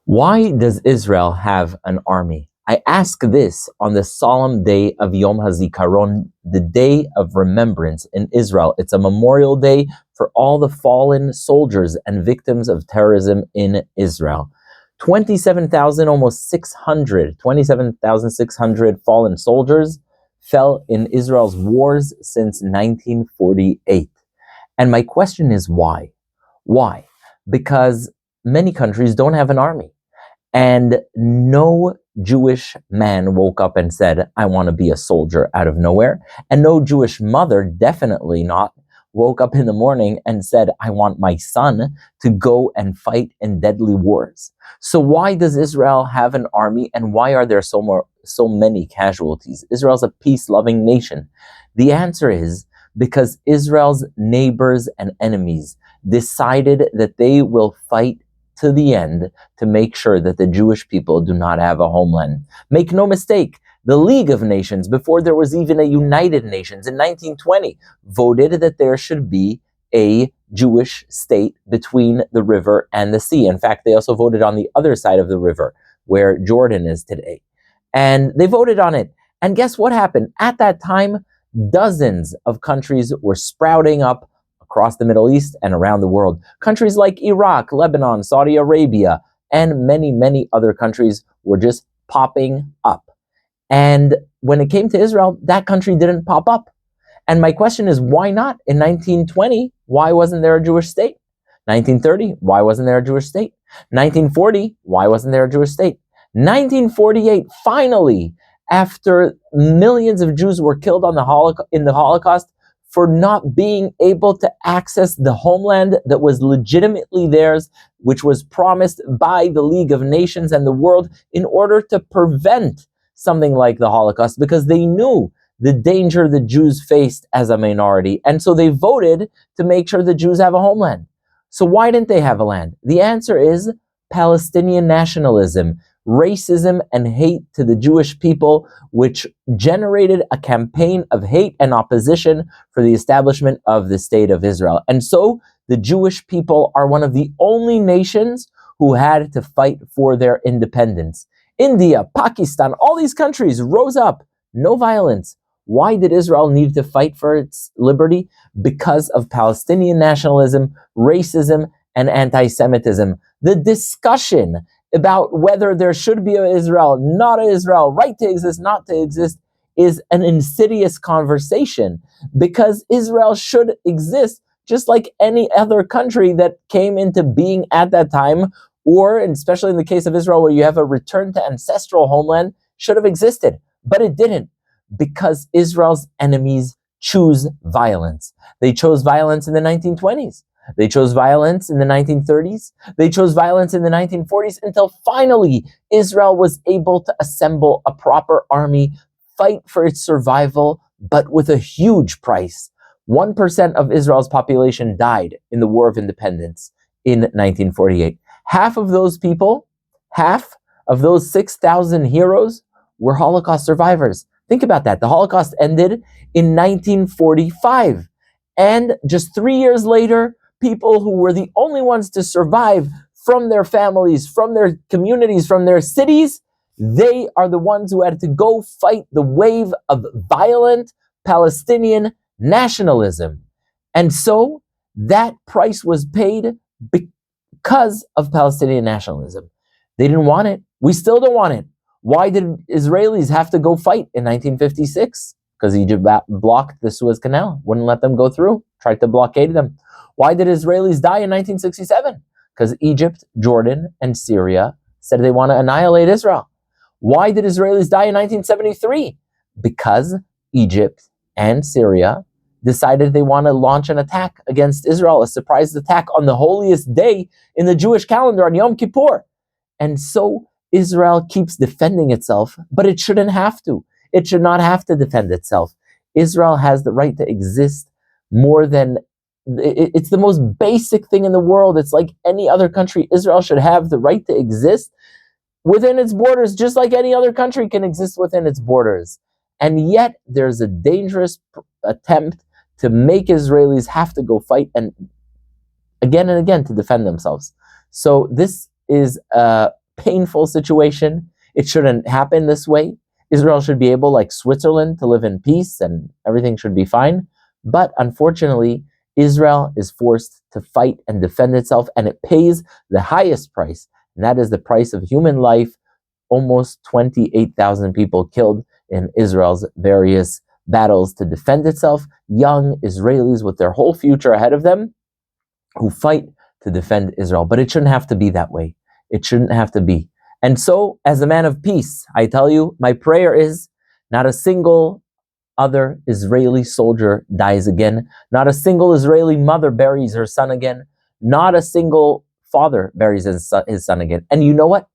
Why does Israel have an army? I ask this on the solemn day of Yom HaZikaron, the day of remembrance in Israel. It's a memorial day for all the fallen soldiers and victims of terrorism in Israel. 27,000, almost 600, 27,600 fallen soldiers fell in Israel's wars since 1948. And my question is why? Why? Because many countries don't have an army. And no Jewish man woke up and said, I want to be a soldier out of nowhere. And no Jewish mother, definitely not, woke up in the morning and said, I want my son to go and fight in deadly wars. So why does Israel have an army, and why are there so many casualties? Israel's a peace-loving nation. The answer is because Israel's neighbors and enemies decided that they will fight to the end to make sure that the Jewish people do not have a homeland. Make no mistake, the League of Nations, before there was even a United Nations in 1920, voted that there should be a Jewish state between the river and the sea. In fact, they also voted on the other side of the river, where Jordan is today. And they voted on it. And guess what happened? At that time, dozens of countries were sprouting up across the Middle East and around the world. Countries like Iraq, Lebanon, Saudi Arabia, and many, many other countries were just popping up. And when it came to Israel, that country didn't pop up. And my question is, why not? In 1920, why wasn't there a Jewish state? 1930, why wasn't there a Jewish state? 1940, why wasn't there a Jewish state? 1948, finally, after millions of Jews were killed in the Holocaust, for not being able to access the homeland that was legitimately theirs, which was promised by the League of Nations and the world in order to prevent something like the Holocaust, because they knew the danger the Jews faced as a minority. And so they voted to make sure the Jews have a homeland. So why didn't they have a land? The answer is Palestinian nationalism, racism and hate to the Jewish people, which generated a campaign of hate and opposition for the establishment of the state of Israel. And so the Jewish people are one of the only nations who had to fight for their independence. India, Pakistan, all these countries rose up, no violence. Why did Israel need to fight for its liberty? Because of Palestinian nationalism, racism, and anti-Semitism. The discussion about whether there should be an Israel, not an Israel, right to exist, not to exist, is an insidious conversation, because Israel should exist just like any other country that came into being at that time, or especially in the case of Israel, where you have a return to ancestral homeland, should have existed. But it didn't, because Israel's enemies choose violence. They chose violence in the 1920s. They chose violence in the 1930s. They chose violence in the 1940s, until finally Israel was able to assemble a proper army, fight for its survival, but with a huge price. 1% of Israel's population died in the War of Independence in 1948. Half of those people, half of those 6,000 heroes, were Holocaust survivors. Think about that. The Holocaust ended in 1945. And just 3 years later, people who were the only ones to survive from their families, from their communities, from their cities, they are the ones who had to go fight the wave of violent Palestinian nationalism. And so that price was paid because of Palestinian nationalism. They didn't want it. We still don't want it. Why did Israelis have to go fight in 1956? Because Egypt blocked the Suez Canal, wouldn't let them go through, tried to blockade them. Why did Israelis die in 1967? Because Egypt, Jordan, and Syria said they want to annihilate Israel. Why did Israelis die in 1973? Because Egypt and Syria decided they want to launch an attack against Israel, a surprise attack on the holiest day in the Jewish calendar, on Yom Kippur. And so Israel keeps defending itself, but it shouldn't have to. It should not have to defend itself. Israel has the right to exist more than, it's the most basic thing in the world. It's like any other country. Israel should have the right to exist within its borders, just like any other country can exist within its borders. And yet there's a dangerous attempt to make Israelis have to go fight and again to defend themselves. So this is a painful situation. It shouldn't happen this way. Israel should be able, like Switzerland, to live in peace and everything should be fine. But unfortunately, Israel is forced to fight and defend itself, and it pays the highest price, and that is the price of human life. Almost 28,000 people killed in Israel's various battles to defend itself. Young Israelis with their whole future ahead of them who fight to defend Israel. But it shouldn't have to be that way. It shouldn't have to be. And so, as a man of peace, I tell you, my prayer is not a single other Israeli soldier dies again. Not a single Israeli mother buries her son again. Not a single father buries his son again. And you know what?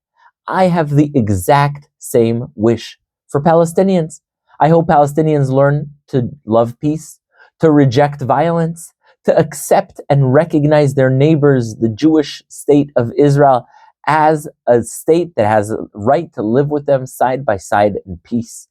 I have the exact same wish for Palestinians. I hope Palestinians learn to love peace, to reject violence, to accept and recognize their neighbors, the Jewish state of Israel, as a state that has a right to live with them side by side in peace.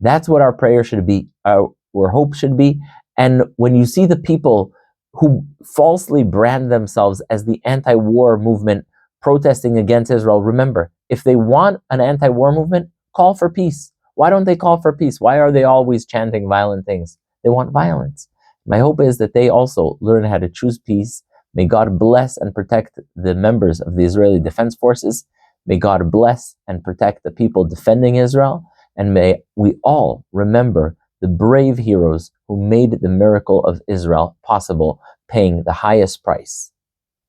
That's what our prayer should be, our hope should be. And when you see the people who falsely brand themselves as the anti-war movement protesting against Israel, remember, if they want an anti-war movement, call for peace. Why don't they call for peace? Why are they always chanting violent things? They want violence. My hope is that they also learn how to choose peace. May God bless and protect the members of the Israeli Defense Forces. May God bless and protect the people defending Israel. And may we all remember the brave heroes who made the miracle of Israel possible, paying the highest price.